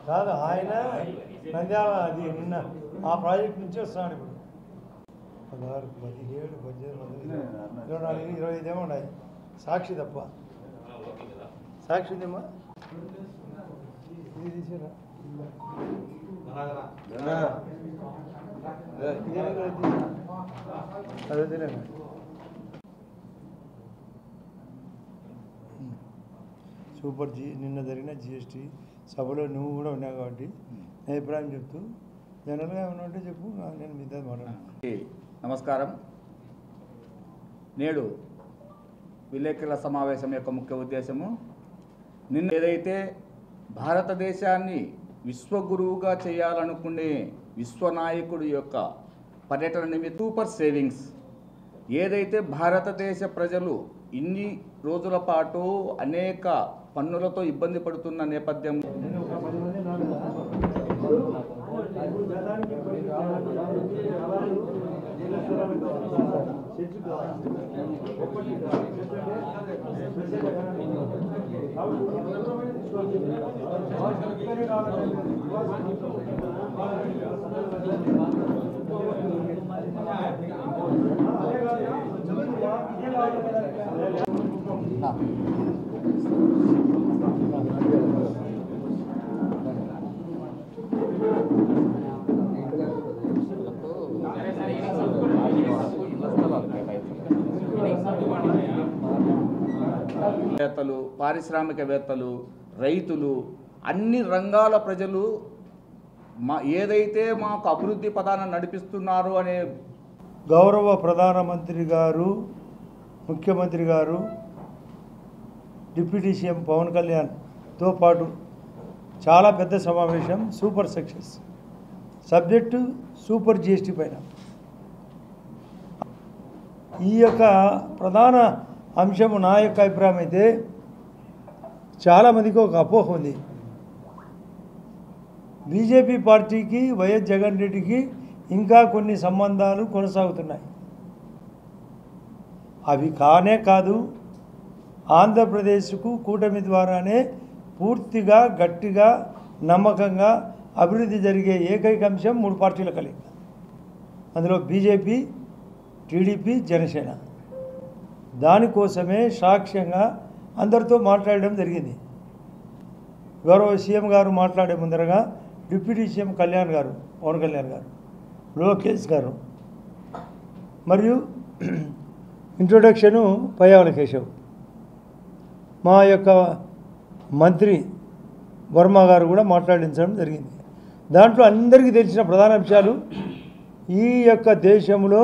కాదు ఆయన నంద్యాల అది నిన్న ఆ ప్రాజెక్ట్ నుంచి వస్తున్నాడు ఇప్పుడు 16, 17, 18 మంది 24, 25 ఏమో ఉన్నాయి సాక్షి తప్ప సాక్షి ఉందేమ్మా ఇది తీసేరా అదే సూపర్ నిన్న జరిగిన జిఎస్టీ సభలో నువ్వు కూడా ఉన్నావు కాబట్టి నా అభిప్రాయం చెప్తూ జనరల్గా ఏమన్నా ఉంటే చెప్పు నేను మీతో మాట్లాడాను. నమస్కారం. నేడు విలేకరుల సమావేశం యొక్క ముఖ్య ఉద్దేశము నిన్న ఏదైతే భారతదేశాన్ని విశ్వగురువుగా చేయాలనుకునే విశ్వనాయకుడి యొక్క పర్యటన నిమిత్తం సూపర్ సేవింగ్స్ ఏదైతే భారతదేశ ప్రజలు ఇన్ని రోజుల పాటు అనేక పన్నులతో ఇబ్బంది పడుతున్న నేపథ్యం వేత్తలు, పారిశ్రామికవేత్తలు, రైతులు, అన్ని రంగాల ప్రజలు ఏదైతే మాకు అభివృద్ధి పదాన్ని నడిపిస్తున్నారు అనే గౌరవ ప్రధానమంత్రి గారు, ముఖ్యమంత్రి గారు, డిప్యూటీ సీఎం పవన్ కళ్యాణ్తో పాటు చాలా పెద్ద సమావేశం, super success. Subject super GST పైన. ఈ యొక్క ప్రధాన అంశము నా యొక్క అభిప్రాయం అయితే చాలామందికి ఒక అపోహ ఉంది. బీజేపీ పార్టీకి వైఎస్ జగన్ రెడ్డికి ఇంకా కొన్ని సంబంధాలు కొనసాగుతున్నాయి. అవి కానే కాదు, ఆంధ్రప్రదేశ్కు కూటమి ద్వారానే పూర్తిగా గట్టిగా నమ్మకంగా అభివృద్ధి జరిగే ఏకైక అంశం 3 పార్టీల కలిగి. అందులో బీజేపీ, టీడీపీ, జనసేన. దానికోసమే సాక్ష్యంగా అందరితో మాట్లాడడం జరిగింది. గౌరవ సీఎం గారు మాట్లాడే ముందరగా డిప్యూటీ సీఎం కళ్యాణ్ గారు, పవన్ కళ్యాణ్ గారు, లోకేష్ గారు, మరియు ఇంట్రొడక్షను పయ్యావుల కేశవ్, మా యొక్క మంత్రి వర్మ గారు కూడా మాట్లాడించడం జరిగింది. దాంట్లో అందరికీ తెలిసిన ప్రధాన అంశాలు ఈ యొక్క దేశంలో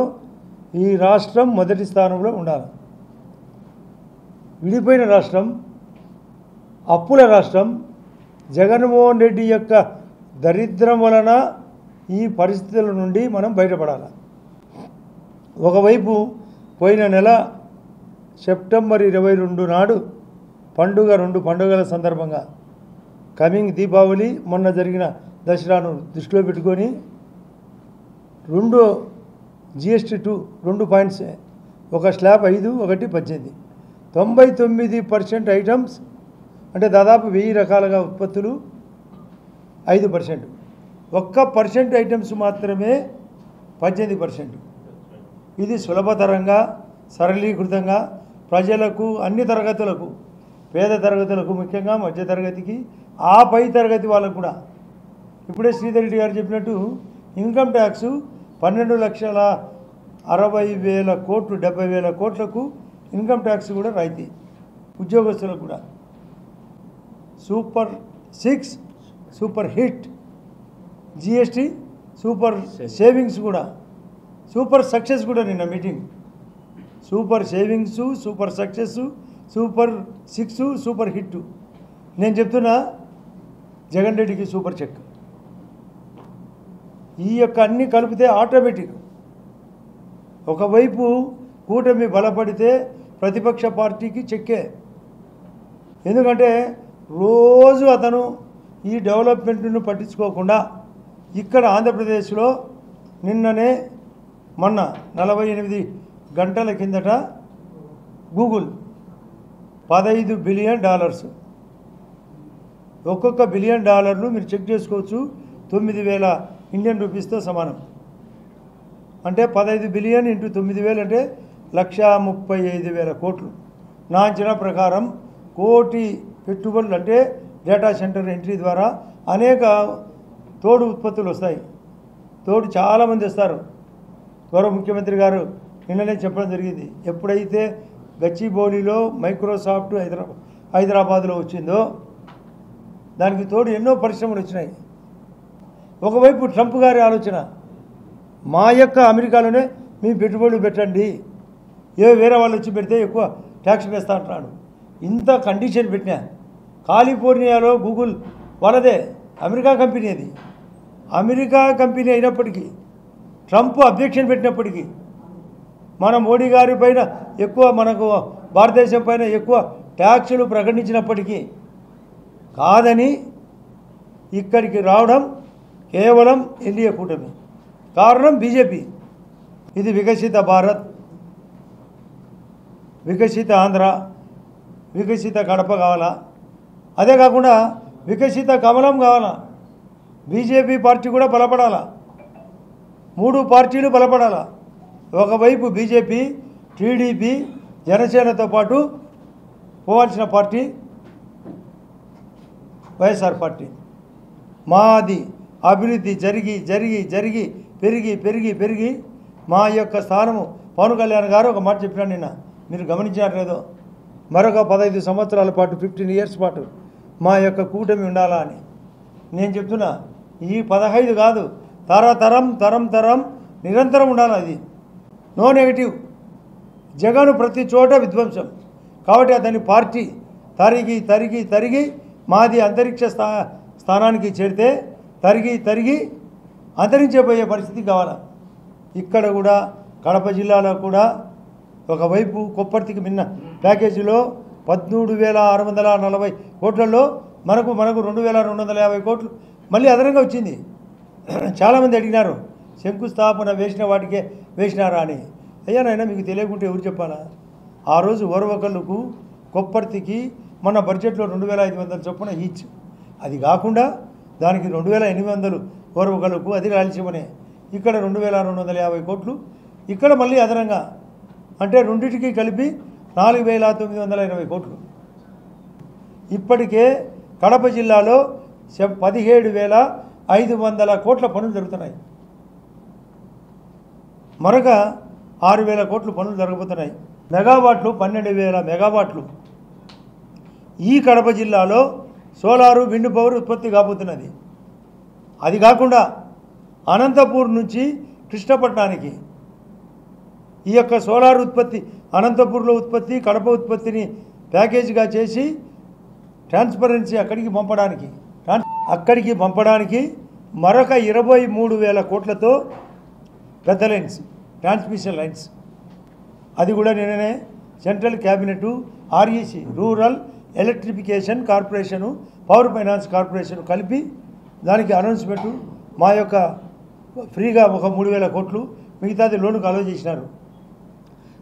ఈ రాష్ట్రం మొదటి స్థానంలో ఉండాలి. విడిపోయిన రాష్ట్రం, అప్పుల రాష్ట్రం, జగన్మోహన్ రెడ్డి యొక్క దరిద్రం వలన ఈ పరిస్థితుల నుండి మనం బయటపడాలి. ఒకవైపు పోయిన నెల సెప్టెంబర్ 22 నాడు పండుగ, 2 పండుగల సందర్భంగా కమింగ్ దీపావళి, మొన్న జరిగిన దసరాను దృష్టిలో పెట్టుకొని 2 GST 2 పాయింట్స్, ఒక స్లాబ్ 5, ఒకటి 18, 99% ఐటమ్స్ అంటే దాదాపు 1000 రకాలుగా ఉత్పత్తులు 5%, 1% ఐటమ్స్ మాత్రమే 18%. ఇది సులభతరంగా, సరళీకృతంగా ప్రజలకు, అన్ని తరగతులకు, పేద తరగతులకు, ముఖ్యంగా మధ్యతరగతికి, ఆ పై తరగతి వాళ్ళకు కూడా. ఇప్పుడే శ్రీధర్ రెడ్డి గారు చెప్పినట్టు ఇన్కమ్ ట్యాక్స్ 12,60,000 కోట్లు, 70,000 కోట్లకు ఇన్కమ్ ట్యాక్స్ కూడా రాయితీ, ఉద్యోగస్తులకు కూడా. Super 6, super hit GST, super savings కూడా, సూపర్ సక్సెస్ కూడా. నిన్న meeting super savings, super success, super 6, super hit. నేను చెప్తున్నా జగన్ రెడ్డికి సూపర్ చెక్. ఈ యొక్క అన్నీ కలిపితే ఆటోమేటిక్ ఒకవైపు కూటమి బలపడితే ప్రతిపక్ష పార్టీకి చెక్కే. ఎందుకంటే రోజు అతను ఈ డెవలప్మెంట్ను పట్టించుకోకుండా ఇక్కడ ఆంధ్రప్రదేశ్లో నిన్ననే మొన్న 48 గంటల కిందట గూగుల్ $15 బిలియన్, ఒక్కొక్క $1 బిలియన్ మీరు చెక్ చేసుకోవచ్చు, 9,000 ఇండియన్ రూపీస్తో సమానం. అంటే 15 బిలియన్ ఇంటూ 9,000 అంటే 1,35,000 కోట్లు. నా అంచనా ప్రకారం కోటి పెట్టుబడులు అంటే డేటా సెంటర్ ఎంట్రీ ద్వారా అనేక తోడు ఉత్పత్తులు వస్తాయి. తోడు చాలామంది వస్తారు. గౌరవ ముఖ్యమంత్రి గారు నిన్ననే చెప్పడం జరిగింది. ఎప్పుడైతే గచ్చిబౌలిలో మైక్రోసాఫ్ట్ హైదరాబాద్లో వచ్చిందో దానికి తోడు ఎన్నో పరిశ్రమలు వచ్చినాయి. ఒకవైపు ట్రంప్ గారి ఆలోచన, మా యొక్క అమెరికాలోనే మీ పెట్టుబడులు పెట్టండి, వేరే వాళ్ళు వచ్చి పెడితే ఎక్కువ ట్యాక్స్ వేస్తా అంటున్నాడు. ఇంత కండిషన్ పెట్టినా కాలిఫోర్నియాలో గూగుల్ వాళ్ళదే, అమెరికా కంపెనీ. అది అమెరికా కంపెనీ అయినప్పటికీ ట్రంప్ అబ్జెక్షన్ పెట్టినప్పటికీ మన మోడీ గారి పైన ఎక్కువ, మనకు భారతదేశం పైన ఎక్కువ ట్యాక్సులు ప్రకటించినప్పటికీ కాదని ఇక్కడికి రావడం కేవలం ఎన్డీఏ కూటమి. కారణం బీజేపీ. ఇది వికసిత భారత్, వికసిత ఆంధ్ర, వికసిత కడప కావాలా, అదే కాకుండా వికసిత కమలం కావాలా. బీజేపీ పార్టీ కూడా బలపడాలా, 3 పార్టీలు బలపడాలా. ఒకవైపు బీజేపీ, టీడీపీ, జనసేనతో పాటు పోవాల్సిన పార్టీ వైఎస్ఆర్ పార్టీ. మాది అభివృద్ధి జరిగి జరిగి జరిగి పెరిగి పెరిగి పెరిగి మా యొక్క స్థానము. పవన్ కళ్యాణ్ గారు ఒక మాట చెప్పినాడు నిన్న, మీరు గమనించారు లేదో, మరొక 15 సంవత్సరాల పాటు 15 ఇయర్స్ పాటు మా యొక్క కూటమి ఉండాలా అని. నేను చెప్తున్నా, ఈ 15 కాదు, తరం తరం తరం నిరంతరం ఉండాలి. అది నో నెగిటివ్. జగన్ ప్రతి చోట విధ్వంసం. కాబట్టి అతని పార్టీ తరిగి తరిగి తరిగి మాది అంతరిక్ష స్థానానికి చేరితే తరిగి తరిగి అంతరించిపోయే పరిస్థితి కావాలా. ఇక్కడ కూడా కడప జిల్లాలో కూడా ఒకవైపు కొప్పర్తికి మిన్న ప్యాకేజీలో 13,640 కోట్లలో మనకు 2,250 కోట్లు మళ్ళీ అదనంగా వచ్చింది. చాలామంది అడిగినారు, శంకుస్థాపన వేసిన వాటికే వేసినారా అని. అయ్యా నాయన, మీకు తెలియకుంటే ఎవరు చెప్పాలా? ఆ రోజు ఓర్వకల్లుకు కొప్పర్తికి మన బడ్జెట్లో 2,500 చొప్పున ఈచ్. అది కాకుండా దానికి 2,800 ఓర్వకల్లుకు, అది రాయలసీమనే. ఇక్కడ 2,250 కోట్లు, ఇక్కడ మళ్ళీ అదనంగా, అంటే రెండింటికి కలిపి 4,920 కోట్లు. ఇప్పటికే కడప జిల్లాలో 17,500 కోట్ల పనులు జరుగుతున్నాయి. మరొక 6,000 కోట్లు పనులు జరగబోతున్నాయి. మెగావాట్లు 12,000 మెగావాట్లు ఈ కడప జిల్లాలో సోలారు, విండ్ పవర్ ఉత్పత్తి కాబోతున్నది. అది కాకుండా అనంతపూర్ నుంచి కృష్ణపట్నానికి ఈ యొక్క సోలార్ ఉత్పత్తి, అనంతపూర్లో ఉత్పత్తి, కడప ఉత్పత్తిని ప్యాకేజీగా చేసి ట్రాన్స్పరెన్సీ అక్కడికి పంపడానికి మరొక 23,000 కోట్లతో పెద్ద లైన్స్, ట్రాన్స్మిషన్ లైన్స్. అది కూడా నిన్ననే central cabinet, REC, rural electrification corporation, power finance corporation కలిపి దానికి అనౌన్స్మెంటు, మా యొక్క ఫ్రీగా ఒక 3,000 కోట్లు, మిగతాది లోనుకు అలో చేసినారు.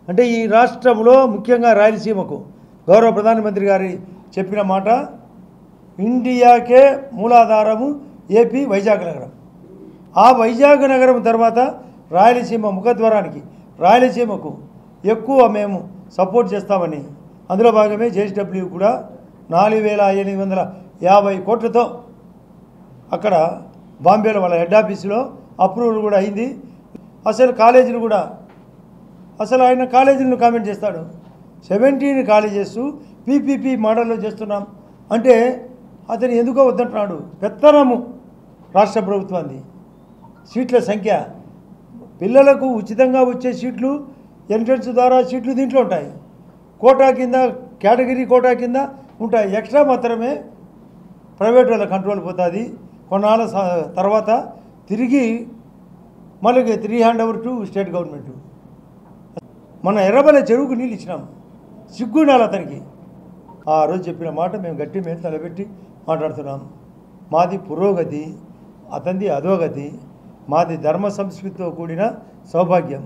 అంటే ఈ రాష్ట్రంలో ముఖ్యంగా రాయలసీమకు గౌరవ ప్రధానమంత్రి గారి చెప్పిన మాట, ఇండియాకే మూలాధారము ఏపీ వైజాగ్ నగరం. ఆ వైజాగ్ నగరం తర్వాత రాయలసీమ ముఖద్వారానికి, రాయలసీమకు ఎక్కువ మేము సపోర్ట్ చేస్తామని, అందులో భాగమే జేఎస్డబ్ల్యూ కూడా 4,850 కోట్లతో అక్కడ బాంబేలో వాళ్ళ హెడ్ ఆఫీసులో అప్రూవల్ కూడా అయింది. అసలు కాలేజీలు కూడా, అసలు ఆయన కాలేజీలను కామెంట్ చేస్తాడు, 17 కాలేజెస్ పీపీపీ మోడల్లో చేస్తున్నాం అంటే అతను ఎందుకో వద్దంటున్నాడు. పెత్తనము రాష్ట్ర ప్రభుత్వాన్ని. సీట్ల సంఖ్య, పిల్లలకు ఉచితంగా వచ్చే సీట్లు, ఎంట్రన్స్ ద్వారా సీట్లు దీంట్లో ఉంటాయి. కోటా కింద, కేటగిరీ కోటా కింద ఉంటాయి. ఎక్స్ట్రా మాత్రమే ప్రైవేట్ వాళ్ళ కంట్రోల్ పోతుంది. కొన్నాళ్ళ తర్వాత తిరిగి మళ్ళీ 3 hand over to state government. మన ఎర్రబెల్ల చెరువుకు నీళ్ళు ఇచ్చినాం, సిగ్గుండాలి అతనికి. ఆ రోజు చెప్పిన మాట మేము గట్టి మీద తలపెట్టి మాట్లాడుతున్నాం. మాది పురోగతి, అతనిది అధోగతి. మాది ధర్మ సంస్కృతితో కూడిన సౌభాగ్యం.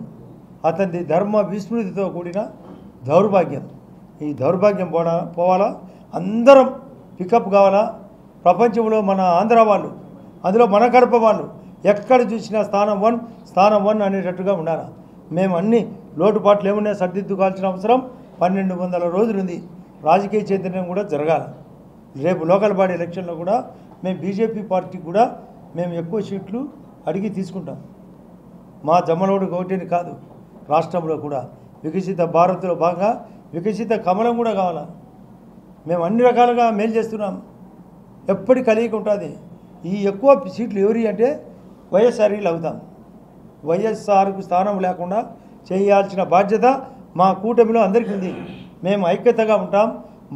అతని ధర్మ విస్మృతితో కూడిన దౌర్భాగ్యం. ఈ దౌర్భాగ్యం పోవాలా, అందరం పికప్ కావాలా. ప్రపంచంలో మన ఆంధ్ర వాళ్ళు, అందులో మన కడప వాళ్ళు ఎక్కడ చూసినా స్థానం 1 అనేటట్టుగా ఉండాలి. మేము అన్ని లోటుపాట్లు ఏమున్నా సర్దిద్దుకోవాల్సిన అవసరం 1200 రోజులు ఉంది. రాజకీయ చైతన్యం కూడా జరగాలి. రేపు లోకల్ బాడీ ఎలక్షన్లో కూడా మేము బీజేపీ పార్టీకి కూడా మేము ఎక్కువ సీట్లు అడిగి తీసుకుంటాం. మా జమ్మలోడు ఒకటిని కాదు, రాష్ట్రంలో కూడా వికసిత భారత్లో భాగంగా వికసిత కమలం కూడా కావాలా. మేము అన్ని రకాలుగా మేలు చేస్తున్నాం. ఎప్పటి కలిగి ఉంటుంది. ఈ ఎక్కువ సీట్లు ఎవరి అంటే వైఎస్ఆర్ఈలు అవుతాం. వైఎస్ఆర్కు స్థానం లేకుండా చేయాల్సిన బాధ్యత మా కూటమిలో అందరికీ ఉంది. మేము ఐక్యతగా ఉంటాం,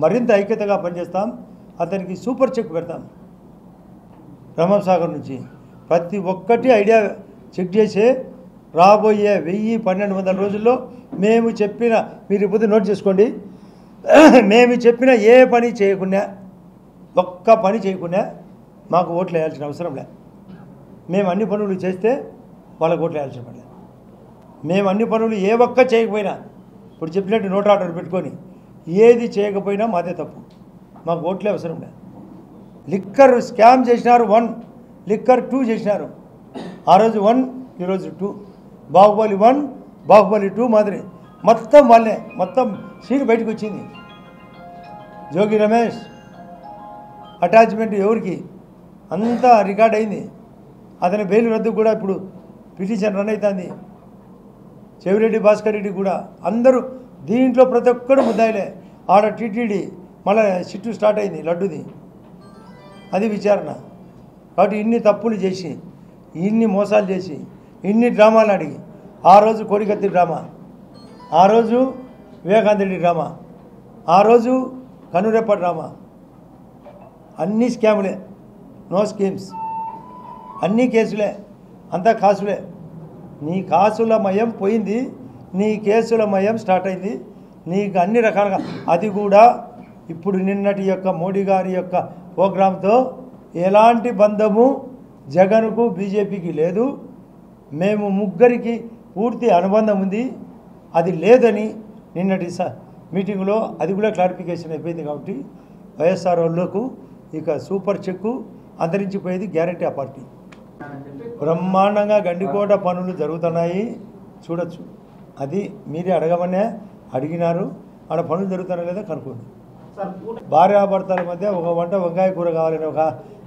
మరింత ఐక్యతగా పనిచేస్తాం. అతనికి సూపర్ చెక్ పెడతాం. బ్రహ్మసాగర్ నుంచి ప్రతి ఒక్కటి ఐడియా చెక్ చేసే రాబోయే 1000-1200 రోజుల్లో మేము చెప్పిన, మీరు ఇప్పుడు నోట్ చేసుకోండి, మేము చెప్పిన ఏ పని చేయకుండా, ఒక్క పని చేయకుండా మాకు ఓట్లు వేయాల్సిన అవసరం లేదు. మేము అన్ని పనులు చేస్తే వాళ్ళకు ఓట్లు వేయాల్సిన పని లేదు. మేము అన్ని పనులు ఏ ఒక్క చేయకపోయినా, ఇప్పుడు చెప్పినట్టు నోట్ ఆర్డర్ పెట్టుకొని ఏది చేయకపోయినా మాదే తప్పు. మాకు ఓట్లే అవసరం లేదు. లిక్కర్ స్కామ్ చేసినారు 1, లిక్కర్ 2 చేసినారు. ఆ రోజు 1, ఈరోజు 2. బాహుబలి 1, బాహుబలి 2 మాదిరి మొత్తం వాళ్ళే, మొత్తం సీన్ బయటకు వచ్చింది. జోగి రమేష్ అటాచ్మెంట్ ఎవరికి అంతా రికార్డ్ అయింది. అతని బెయిల్ రద్దు కూడా ఇప్పుడు పిటిషన్ రన్ అవుతుంది. చెవిరెడ్డి భాస్కర్ రెడ్డి కూడా అందరూ దీంట్లో ప్రతి ఒక్కడు ముద్దాయిలే. ఆడ టీటీడీ మళ్ళీ సిట్టు స్టార్ట్ అయింది లడ్డుది, అది విచారణ. కాబట్టి ఇన్ని తప్పులు చేసి, ఇన్ని మోసాలు చేసి, ఇన్ని డ్రామాలు అడిగి, ఆ రోజు కోడికత్తి డ్రామా, ఆ రోజు వివేకానంద రెడ్డి డ్రామా, ఆ రోజు కనురెప్ప డ్రామా, అన్ని స్కాములే, నో స్కీమ్స్, అన్ని కేసులే, అంతా కాసులే. నీ కాసుల మయం పోయింది, నీ కేసుల మయం స్టార్ట్ అయింది. నీకు అన్ని రకాలుగా అది కూడా ఇప్పుడు నిన్నటి యొక్క మోడీ గారి యొక్క ప్రోగ్రాంతో ఎలాంటి బంధము జగన్కు బీజేపీకి లేదు. మేము ముగ్గురికి పూర్తి అనుబంధం ఉంది, అది లేదని నిన్నటి మీటింగ్లో అది కూడా క్లారిఫికేషన్ అయిపోయింది. కాబట్టి వైఎస్ఆర్ వాళ్ళకు ఇక సూపర్ చెక్కు అంతరించిపోయేది గ్యారంటీ. ఆ పార్టీ బ్రహ్మాండంగా గండికోట పనులు జరుగుతున్నాయి, చూడొచ్చు. అది మీరే అడగమనే అడిగినారు. ఆడ పనులు జరుగుతున్నాయి లేదా కనుక్కోండి. భార్యాభర్తల మధ్య ఒక వంట వంకాయ కూర కావాలని ఒక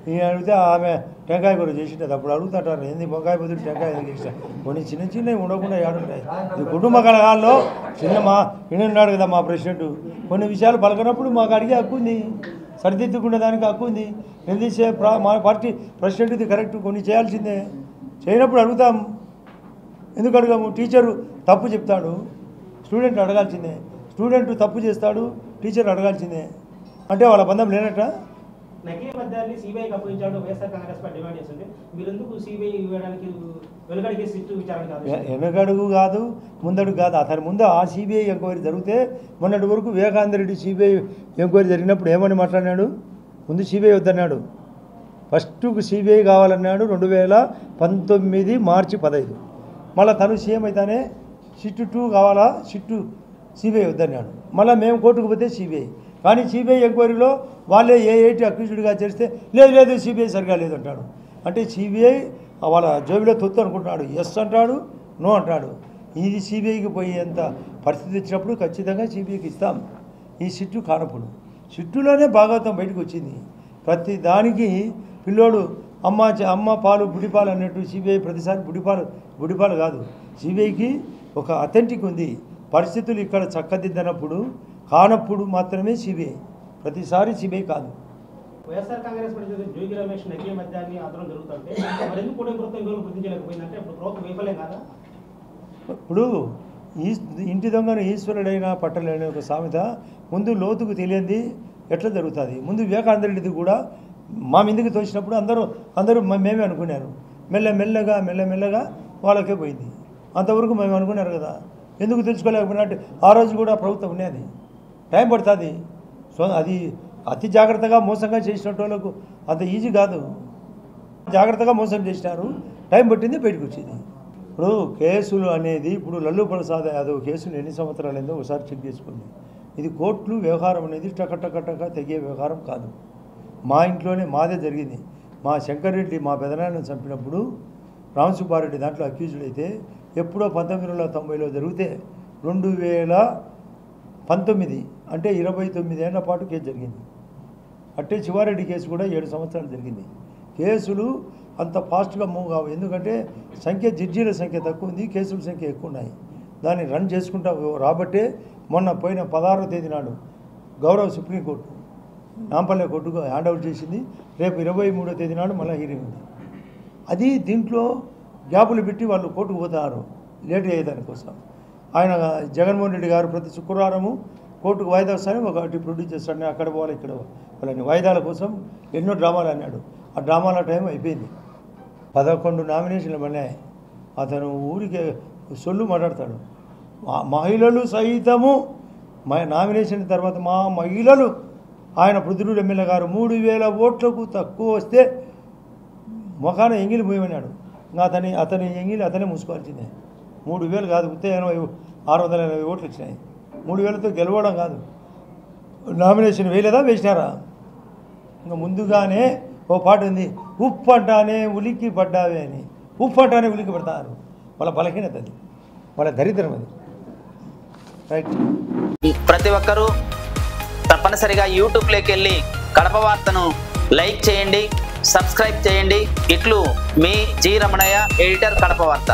ఈయన అడిగితే ఆమె టెంకాయ కూర చేసింటుంది. అప్పుడు అడుగుతుంటారు, ఏంది వంకాయ బదులు టెంకాయ ఎందుకు చేసిన. కొన్ని చిన్న చిన్నవి ఉండకుండా ఏడుంటాయి. ఇది కుటుంబ కలగాల్లో చిన్న ఉన్నాడు కదా మా ప్రెసిడెంట్, కొన్ని విషయాలు పలకనప్పుడు మాకు అడిగే హక్కు ఉంది, సరిదిద్దుకునే దానికి హక్కు ఉంది. నిలదీసే మా పార్టీ ప్రెసిడెంట్ ఇది కరెక్ట్, కొన్ని చేయాల్సిందే. చేయనప్పుడు అడుగుతాం, ఎందుకు అడగము? టీచరు తప్పు చెప్తాడు, స్టూడెంట్ అడగాల్సిందే. స్టూడెంట్ తప్పు చేస్తాడు, టీచర్ అడగాల్సిందే. అంటే వాళ్ళ బంధం లేనట్ట. నకిలీ మద్యాన్ని సిబిఐకి అప్పగించాడు వైఎస్ఆర్ కాంగ్రెస్ పార్టీ డిమాండ్ చేస్తుంది. మీరు ఎందుకు సిబిఐ ఇవ్వడానికి వెనుకడికి సిట్టు విచారణ కాదు? వెనుకడుగు కాదు, ముందడుగు కాదు. అతని ముందు ఆ సిబిఐ ఎంక్వైరీ జరిగితే మొన్నటి వరకు వివేకానంద రెడ్డి సిబిఐ ఎంక్వైరీ జరిగినప్పుడు ఏమని మాట్లాడినాడు? ముందు సిబిఐ వద్దన్నాడు, ఫస్ట్కు సిబిఐ కావాలన్నాడు 2019 మార్చి 15. మళ్ళీ తను సీఎం అయితేనే సిట్టు 2 కావాలా, సిట్టు సిబిఐ వద్దన్నాడు. మళ్ళీ మేము కోర్టుకు పోతే సిబిఐ. కానీ సిబిఐ ఎంక్వైరీలో వాళ్ళే ఏ అక్యూజ్డ్గా చేస్తే లేదు సిబిఐ సరిగా లేదంటాడు. అంటే సిబిఐ వాళ్ళ జోబిలో తొత్తు అనుకుంటున్నాడు. ఎస్ అంటాడు, నో అంటాడు. ఇది సిబిఐకి పోయేంత పరిస్థితి వచ్చినప్పుడు ఖచ్చితంగా సిబిఐకి ఇస్తాం. ఈ సిట్టు కానప్పుడు సిట్టులోనే భాగవతం బయటకు వచ్చింది. ప్రతి దానికి పిల్లోడు అమ్మ పాలు బుడిపాలు అన్నట్టు సిబిఐ ప్రతిసారి బుడిపాలు కాదు. సిబిఐకి ఒక అథెంటిక్ ఉంది. పరిస్థితులు ఇక్కడ చక్కదిద్దనప్పుడు కానప్పుడు మాత్రమే సిబిఐ, ప్రతిసారి సిబిఐ కాదు. వైఎస్ఆర్ కాంగ్రెస్ పార్టీ జోగి రమేష్ నకిలీ మద్యాన్ని ఆందోళన జరుగుతుంటే మరి ఎందుకు కూడా ప్రభుత్వం ఇందులో గుర్తించలేకపోయిందంటే ఇప్పుడు ప్రభుత్వం వైఫల్యం కాదా? ఇప్పుడు ఇంటి దొంగను ఈశ్వరుడైనా పట్టలేని ఒక సామెత ముందు లోతుకు తెలియంది ఎట్లా జరుగుతుంది. ముందు వివేకానంద రెడ్డిది కూడా మా మీదకి తోచినప్పుడు అందరూ మేమే అనుకున్నారు. మెల్లమెల్లగా వాళ్ళకే పోయింది. అంతవరకు మేము అనుకున్నారు కదా, ఎందుకు తెలుసుకోలేకపోయినట్టు. ఆ రోజు కూడా ప్రభుత్వం ఉన్నది, టైం పడుతుంది. సో అది అతి జాగ్రత్తగా మోసంగా చేసినట్టు వాళ్ళకు అంత ఈజీ కాదు. జాగ్రత్తగా మోసం చేసినారు, టైం పట్టింది, బయటకు వచ్చింది. ఇప్పుడు కేసులు అనేది ఇప్పుడు లల్లు ప్రసాద్ యాదవ్ కేసులు ఎన్ని సంవత్సరాలు అయిందో ఒకసారి చెక్ చేసుకోండి. ఇది కోర్టులు వ్యవహారం అనేది టక తెగే వ్యవహారం కాదు. మా ఇంట్లోనే మాదే జరిగింది. మా శంకర్రెడ్డి మా పెదనాన్ని చంపినప్పుడు రామసుబ్బారెడ్డి దాంట్లో అక్యూజ్డ్ అయితే ఎప్పుడో 1990లో జరిగితే 2019 అంటే 29 ఏళ్ల పాటు కేసు జరిగింది. అట్టే శివారెడ్డి కేసు కూడా 7 సంవత్సరాలు జరిగింది. కేసులు అంత ఫాస్ట్గా మూవ్ కావు. ఎందుకంటే జడ్జీల సంఖ్య తక్కువ ఉంది, కేసుల సంఖ్య ఎక్కువ ఉన్నాయి. దాన్ని రన్ చేసుకుంటా రాబట్టే మొన్న పోయిన 16వ తేదీ నాడు గౌరవ సుప్రీంకోర్టు నాంపల్లె కోర్టుకు హ్యాండ్ అవుట్ చేసింది. రేపు 23వ తేదీ నాడు మళ్ళీ హీరింగ్ ఉంది. అది దీంట్లో గ్యాపులు పెట్టి వాళ్ళు కోర్టుకు పోతారు లేట్ అయ్యేదానికోసం. ఆయన జగన్మోహన్ రెడ్డి గారు ప్రతి శుక్రవారము కోర్టుకు వాయిదా వస్తానే ఒకటి ప్రొడ్యూస్ చేస్తాడని అక్కడ పోవాలి ఇక్కడ వాళ్ళని వాయిదాల కోసం ఎన్నో డ్రామాలు అన్నాడు. ఆ డ్రామాల టైం అయిపోయింది. 11 నామినేషన్లు పడినాయి. అతను ఊరికే సొల్లు మాట్లాడతాడు. మహిళలు సహితము నామినేషన్ తర్వాత మా మహిళలు ఆయన పృథ్వీరాజ్ ఎమ్మెల్యే గారు 3000 ఓట్లకు తక్కువ వస్తే మొఖాన ఎంగిలి పోయమన్నాడు. ఇంకా అతని ఎంగిలి అతనే మూసుకోవాల్సిందే. 3000 కాదు, 680 ఓట్లు వచ్చినాయి. 3000తో గెలవడం కాదు. నామినేషన్ వేయలేదా, వేసినారా? ఇంకా ముందుగానే ఓ పాట ఉంది, ఉప్పు అంటానే ఉలిక్కి పడ్డావే అని. ఉప్పు అంటానే ఉలిక్కి పడతారు. వాళ్ళ బలహీనత అది, వాళ్ళ దరిద్రం అది. రైట్. ప్రతి ఒక్కరూ తప్పనిసరిగా యూట్యూబ్లోకి వెళ్ళి కడప వార్తను లైక్ చేయండి, సబ్స్క్రైబ్ చేయండి. ఇట్లు మీ జి రమణయ్య, ఎడిటర్, కడప వార్త.